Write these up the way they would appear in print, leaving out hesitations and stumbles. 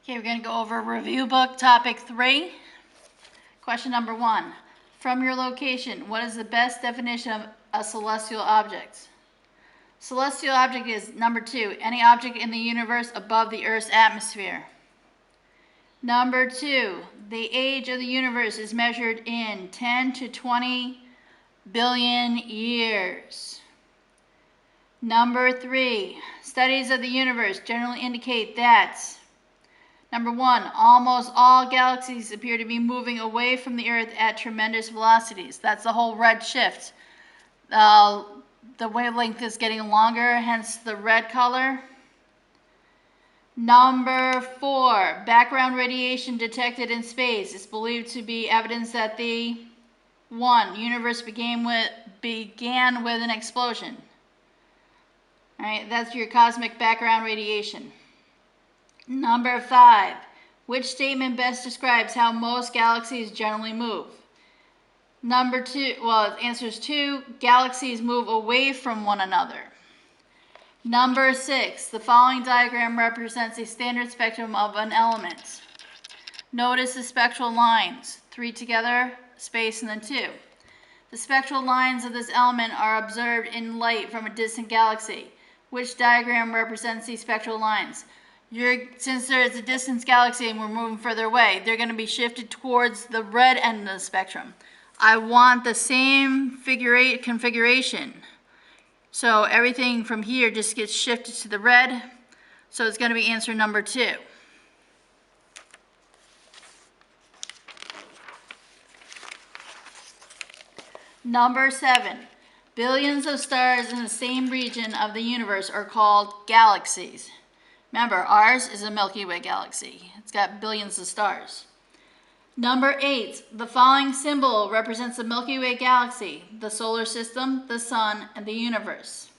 Okay, we're going to go over review book topic 3. Question number 1. From your location, what is the best definition of a celestial object? Celestial object is number 2, any object in the universe above the Earth's atmosphere. Number 2, the age of the universe is measured in 10 to 20 billion years. Number 3, studies of the universe generally indicate that number 1, almost all galaxies appear to be moving away from the Earth at tremendous velocities. That's the whole red shift. The wavelength is getting longer, hence the red color. Number 4, background radiation detected in space is believed to be evidence that the 1, universe began with an explosion. All right, that's your cosmic background radiation. Number 5, which statement best describes how most galaxies generally move? Number 2, well, the answer is 2, galaxies move away from one another. Number 6, the following diagram represents a standard spectrum of an element. Notice the spectral lines, 3 together, space, and then 2. The spectral lines of this element are observed in light from a distant galaxy. Which diagram represents these spectral lines? Since there is a distant galaxy and we're moving further away, they're going to be shifted towards the red end of the spectrum. I want the same figure 8 configuration. So everything from here just gets shifted to the red. So it's going to be answer number 2. Number 7. Billions of stars in the same region of the universe are called galaxies. Remember, ours is a Milky Way galaxy. It's got billions of stars. Number 8. The following symbol represents the Milky Way galaxy, the solar system, the sun, and the universe.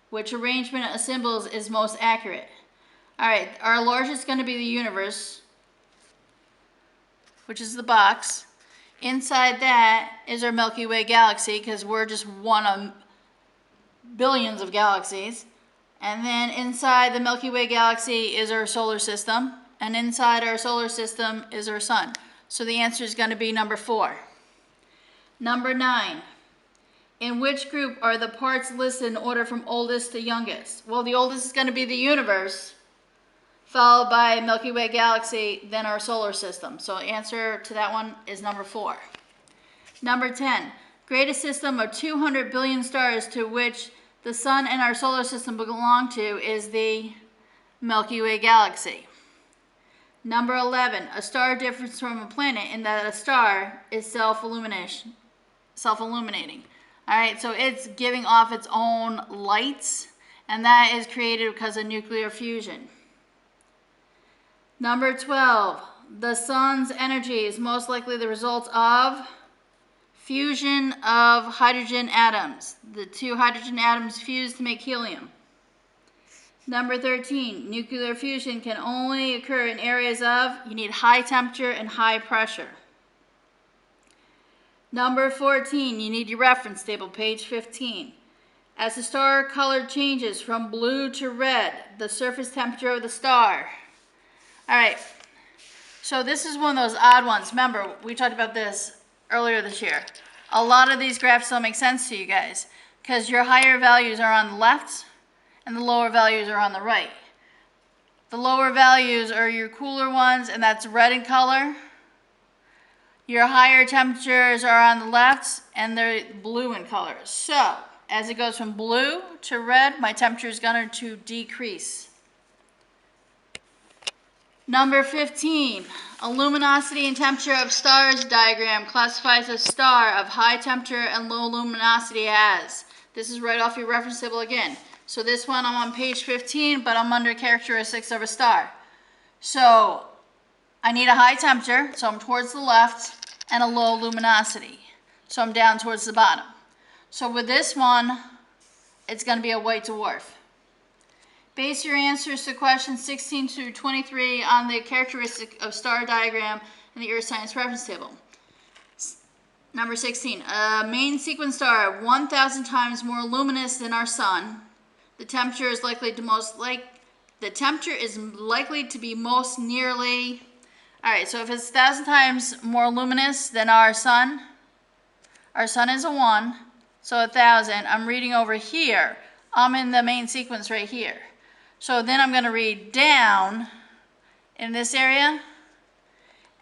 Which arrangement of symbols is most accurate? All right, our largest is going to be the universe, which is the box. Inside that is our Milky Way galaxy, because we're just one of billions of galaxies. And then inside the Milky Way galaxy is our solar system, and inside our solar system is our sun. So the answer is going to be number 4. Number 9. In which group are the parts listed in order from oldest to youngest? Well, the oldest is going to be the universe, followed by Milky Way galaxy, then our solar system. So the answer to that one is number 4. Number 10. Greatest system of 200 billion stars to which the sun and our solar system belong to is the Milky Way galaxy. Number 11. A star differs from a planet in that a star is self-illuminating. All right, so it's giving off its own lights, and that is created because of nuclear fusion. Number 12, the sun's energy is most likely the result of fusion of hydrogen atoms. The 2 hydrogen atoms fuse to make helium. Number 13, nuclear fusion can only occur in areas of, you need high temperature and high pressure. Number 14, you need your reference table, page 15. As the star color changes from blue to red, the surface temperature of the star. All right, so this is one of those odd ones. Remember, we talked about this earlier this year. A lot of these graphs don't make sense to you guys because your higher values are on the left and the lower values are on the right. The lower values are your cooler ones, and that's red in color. Your higher temperatures are on the left, and they're blue in color. So, as it goes from blue to red, my temperature is going to decrease. Number 15, a luminosity and temperature of stars diagram classifies a star of high temperature and low luminosity as. This is right off your reference table again. So this one I'm on page 15, but I'm under characteristics of a star. So I need a high temperature, so I'm towards the left, and a low luminosity. So I'm down towards the bottom. So with this one, it's going to be a white dwarf. Base your answers to questions 16 to 23 on the characteristic of star diagram in the Earth Science Reference Table. Number 16, a main sequence star 1,000 times more luminous than our sun. The temperature is likely to most like the temperature is likely to be most nearly, all right, so if it's 1,000 times more luminous than our sun is a 1, so 1,000, I'm reading over here. I'm in the main sequence right here. So then I'm going to read down in this area,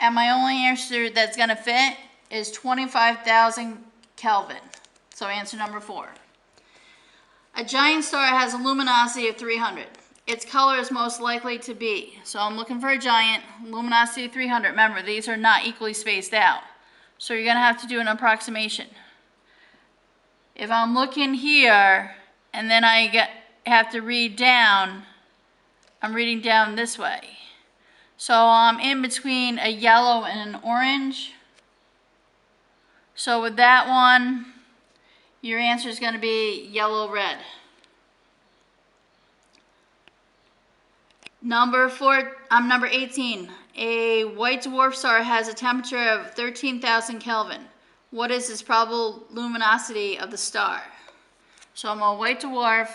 and my only answer that's going to fit is 25,000 Kelvin. So answer number 4. A giant star has a luminosity of 300. Its color is most likely to be. So I'm looking for a giant, luminosity 300. Remember, these are not equally spaced out. So you're going to have to do an approximation. If I'm looking here, and then I have to read down, I'm reading down this way. So I'm in between a yellow and an orange. So with that one, your answer is going to be yellow-red. Number 18. A white dwarf star has a temperature of 13,000 Kelvin. What is its probable luminosity of the star? So I'm a white dwarf,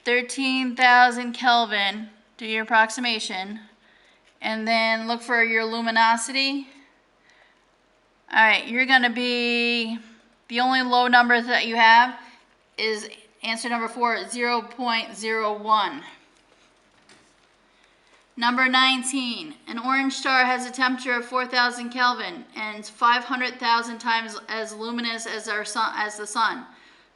13,000 Kelvin, do your approximation, and then look for your luminosity. All right, you're going to be, the only low number that you have is answer number 4, 0.01. Number 19, an orange star has a temperature of 4,000 Kelvin and is 500,000 times as luminous as the sun.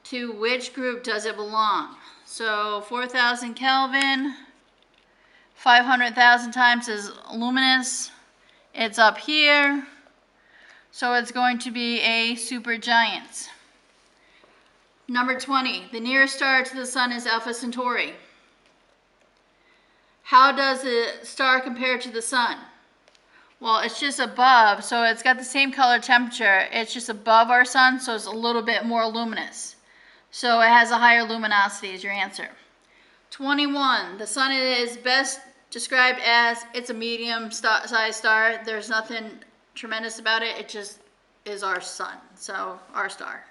To which group does it belong? So 4,000 Kelvin, 500,000 times as luminous. It's up here. So it's going to be a supergiant. Number 20, the nearest star to the sun is Alpha Centauri. How does the star compare to the sun? Well, it's just above, so it's got the same color temperature. It's just above our sun, so it's a little bit more luminous. So it has a higher luminosity is your answer. 21, the sun is best described as, it's a medium-sized star. There's nothing tremendous about it. It just is our sun, so our star.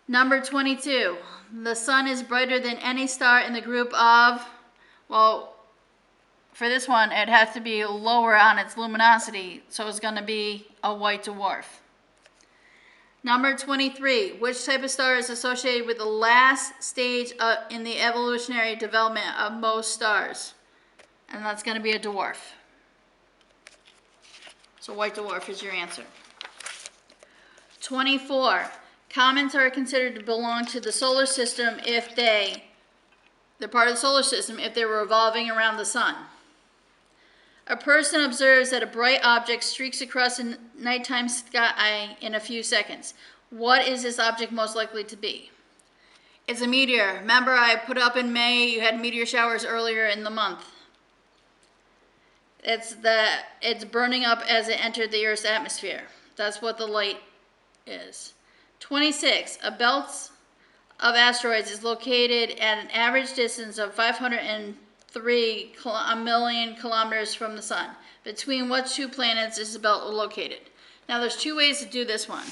Number 22, the sun is brighter than any star in the group of, well, for this one, it has to be lower on its luminosity, so it's going to be a white dwarf. Number 23, which type of star is associated with the last stage in the evolutionary development of most stars? And that's going to be a dwarf. So white dwarf is your answer. 24, comets are considered to belong to the solar system if they're part of the solar system if they were revolving around the sun. A person observes that a bright object streaks across a nighttime sky in a few seconds. What is this object most likely to be? It's a meteor. Remember, I put up in May, you had meteor showers earlier in the month. It's burning up as it entered the Earth's atmosphere. That's what the light is. 26, a belt of asteroids is located at an average distance of 503 million kilometers from the sun. Between what two planets is the belt located? Now there's two ways to do this one.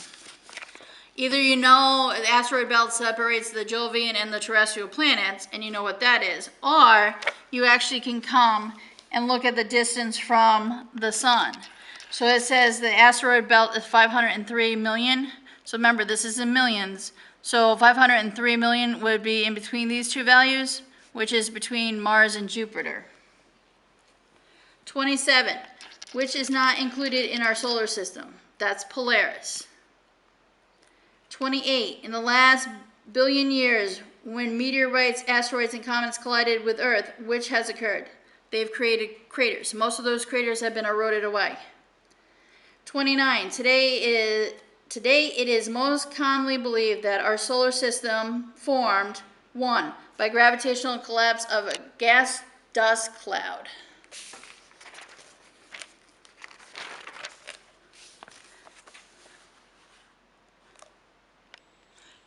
Either you know the asteroid belt separates the Jovian and the terrestrial planets, and you know what that is, or you actually can come and look at the distance from the sun. So it says the asteroid belt is 503 million. So remember, this is in millions. So 503 million would be in between these two values, which is between Mars and Jupiter. 27, which is not included in our solar system? That's Polaris. 28, in the last billion years, when meteorites, asteroids, and comets collided with Earth, which has occurred? They've created craters. Most of those craters have been eroded away. 29, today it is most commonly believed that our solar system formed, 1, by gravitational collapse of a gas dust cloud.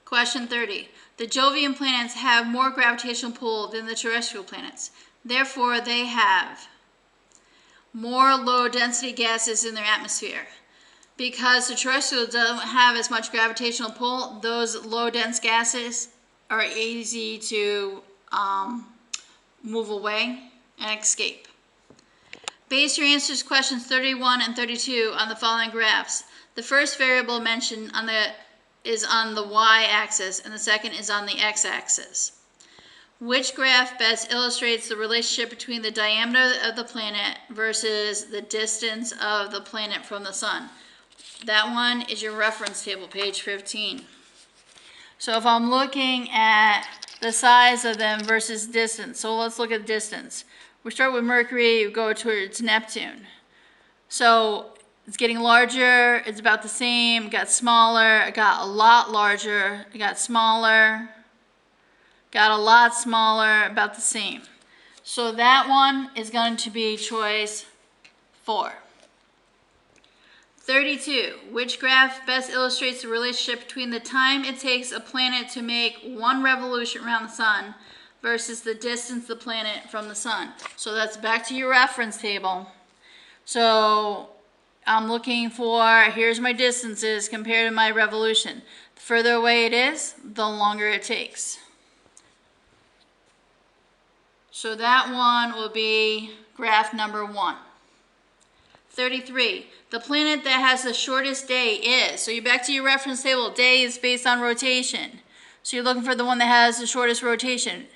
Question 30. The Jovian planets have more gravitational pull than the terrestrial planets. Therefore, they have more low-density gases in their atmosphere. Because the terrestrials don't have as much gravitational pull, those low-dense gases are easy to move away and escape. Base your answers to questions 31 and 32 on the following graphs. The first variable mentioned is on the y-axis and the second is on the x-axis. Which graph best illustrates the relationship between the diameter of the planet versus the distance of the planet from the sun? That one is your reference table, page 15. So if I'm looking at the size of them versus distance, so let's look at distance. We start with Mercury, we go towards Neptune. So it's getting larger, it's about the same, it got smaller, it got a lot larger, it got smaller, got a lot smaller, about the same. So that one is going to be choice 4. 32. Which graph best illustrates the relationship between the time it takes a planet to make one revolution around the sun versus the distance of the planet from the sun? So that's back to your reference table. So I'm looking for, here's my distances compared to my revolution. The further away it is, the longer it takes. So that one will be graph number 1. 33. The planet that has the shortest day is, so you're back to your reference table, day is based on rotation. So you're looking for the one that has the shortest rotation.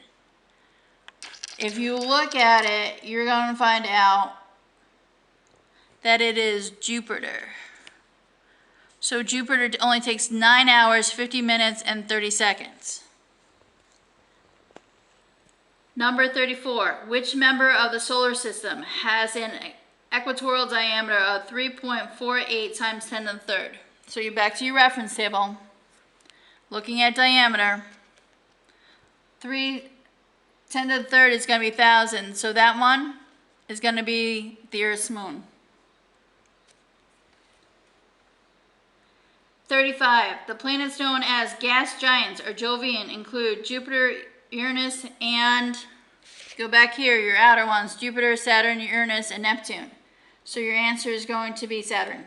If you look at it, you're going to find out that it is Jupiter. So Jupiter only takes 9 hours, 50 minutes, and 30 seconds. Number 34, which member of the solar system has an equatorial diameter of 3.48 times 10 to the third? So you're back to your reference table, looking at diameter. 10 to the third is going to be 1,000, so that one is going to be the Earth's moon. 35, the planets known as gas giants or Jovian include Jupiter, Uranus, and go back here, your outer ones, Jupiter, Saturn, Uranus, and Neptune. So your answer is going to be Saturn.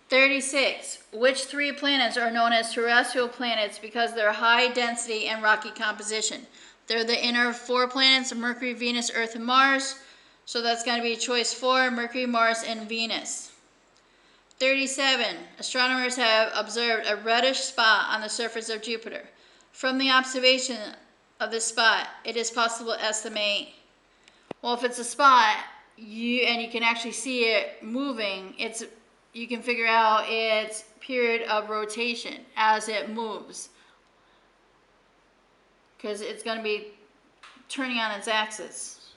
36, which 3 planets are known as terrestrial planets because of their high density and rocky composition? They're the inner 4 planets, Mercury, Venus, Earth, and Mars. So that's going to be choice 4, Mercury, Mars, and Venus. 37, astronomers have observed a reddish spot on the surface of Jupiter. From the observation of this spot, it is possible to estimate, well, if it's a spot, and you can actually see it moving, you can figure out its period of rotation as it moves, because it's going to be turning on its axis.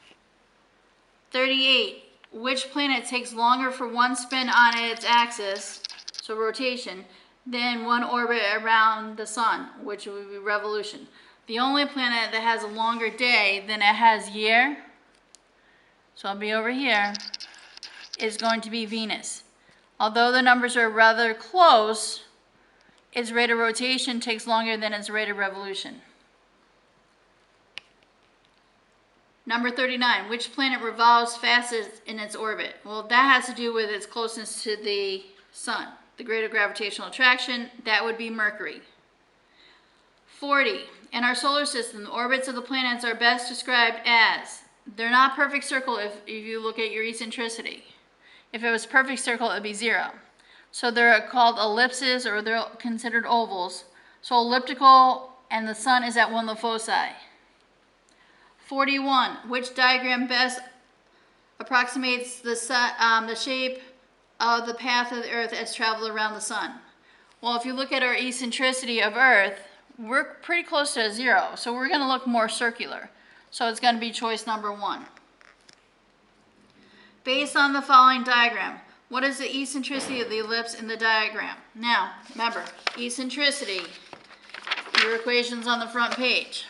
38, which planet takes longer for one spin on its axis, so rotation, than one orbit around the sun, which would be revolution? The only planet that has a longer day than it has year, so I'll be over here, is going to be Venus. Although the numbers are rather close, its rate of rotation takes longer than its rate of revolution. Number 39, which planet revolves fastest in its orbit? Well, that has to do with its closeness to the sun. The greater gravitational attraction, that would be Mercury. 40, in our solar system, the orbits of the planets are best described as, they're not perfect circle if you look at your eccentricity. If it was perfect circle, it would be 0. So they're called ellipses, or they're considered ovals. So elliptical, and the sun is at one of the foci. 41, which diagram best approximates the shape of the path of the Earth as traveled around the sun? Well, if you look at our eccentricity of Earth, we're pretty close to 0, so we're going to look more circular. So it's going to be choice number 1. Based on the following diagram, what is the eccentricity of the ellipse in the diagram? Now, remember, eccentricity, your equation's on the front page.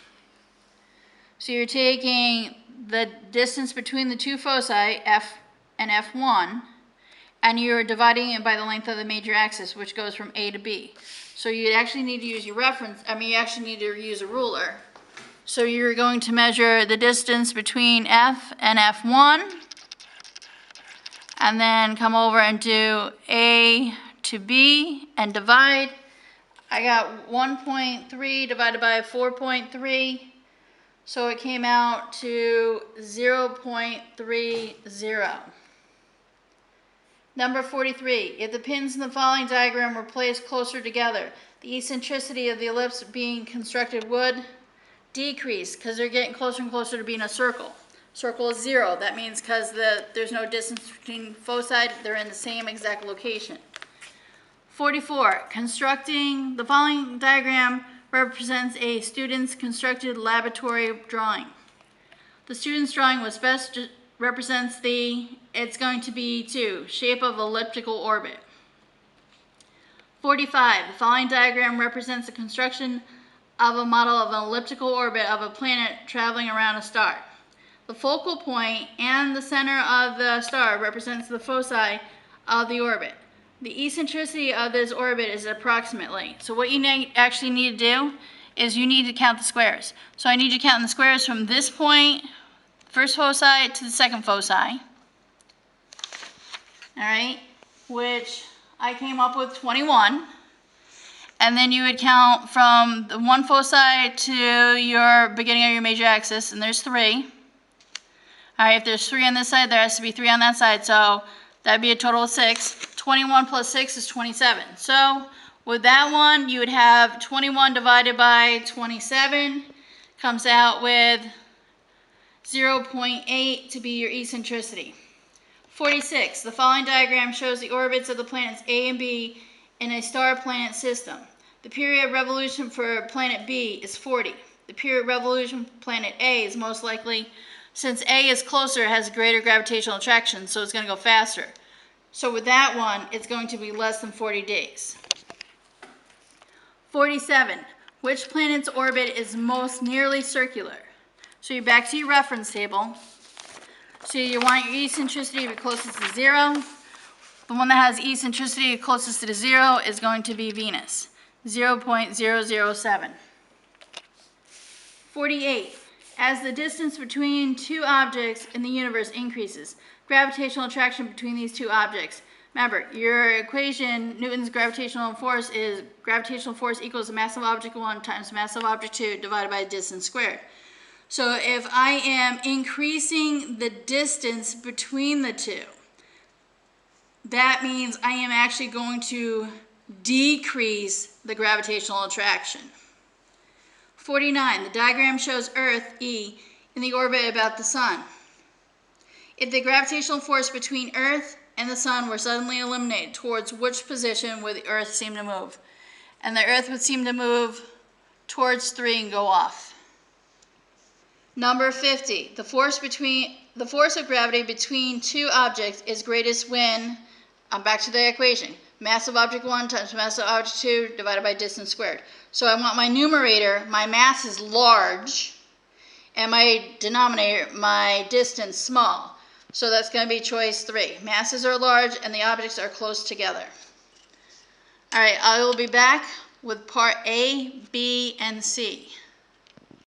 So you're taking the distance between the 2 foci, F and F1, and you're dividing it by the length of the major axis, which goes from A to B. So you actually need to use your you actually need to use a ruler. So you're going to measure the distance between F and F1, and then come over and do A to B and divide. I got 1.3 divided by 4.3. So it came out to 0.30. Number 43, if the pins in the following diagram were placed closer together, the eccentricity of the ellipse being constructed would decrease because they're getting closer and closer to being a circle. Circle is 0. That means because there's no distance between foci, they're in the same exact location. 44, constructing the following diagram represents a student's constructed laboratory drawing. The student's drawing was best represents it's going to be 2, shape of elliptical orbit. 45, the following diagram represents the construction of a model of an elliptical orbit of a planet traveling around a star. The focal point and the center of the star represents the foci of the orbit. The eccentricity of this orbit is approximately. So what you actually need to do is you need to count the squares. So I need you to count the squares from this point, first foci, to the second foci. All right, which I came up with 21. And then you would count from the one foci to your beginning of your major axis, and there's 3. All right, if there's 3 on this side, there has to be 3 on that side, so that'd be a total of 6. 21 plus 6 is 27. So with that one, you would have 21 divided by 27, comes out with 0.8 to be your eccentricity. 46, the following diagram shows the orbits of the planets A and B in a star-planet system. The period of revolution for planet B is 40. The period of revolution for planet A is most likely, since A is closer, has greater gravitational attraction, so it's going to go faster. So with that one, it's going to be less than 40 days. 47, which planet's orbit is most nearly circular? So you're back to your reference table. So you want your eccentricity to be closest to 0. The one that has eccentricity closest to 0 is going to be Venus, 0.007. 48. As the distance between two objects in the universe increases, gravitational attraction between these two objects. Remember, your equation, Newton's gravitational force, is gravitational force equals the mass of object 1 times mass of object 2 divided by distance squared. So if I am increasing the distance between the two, that means I am actually going to decrease the gravitational attraction. 49, the diagram shows Earth, E, in the orbit about the Sun. If the gravitational force between Earth and the Sun were suddenly eliminated, towards which position would the Earth seem to move? And the Earth would seem to move towards 3 and go off. Number 50, the force of gravity between two objects is greatest when, I'm back to the equation, mass of object 1 times mass of object 2 divided by distance squared. So I want my numerator, my mass is large, and my denominator, my distance, small. So that's going to be choice 3. Masses are large and the objects are close together. All right, I will be back with part A, B, and C.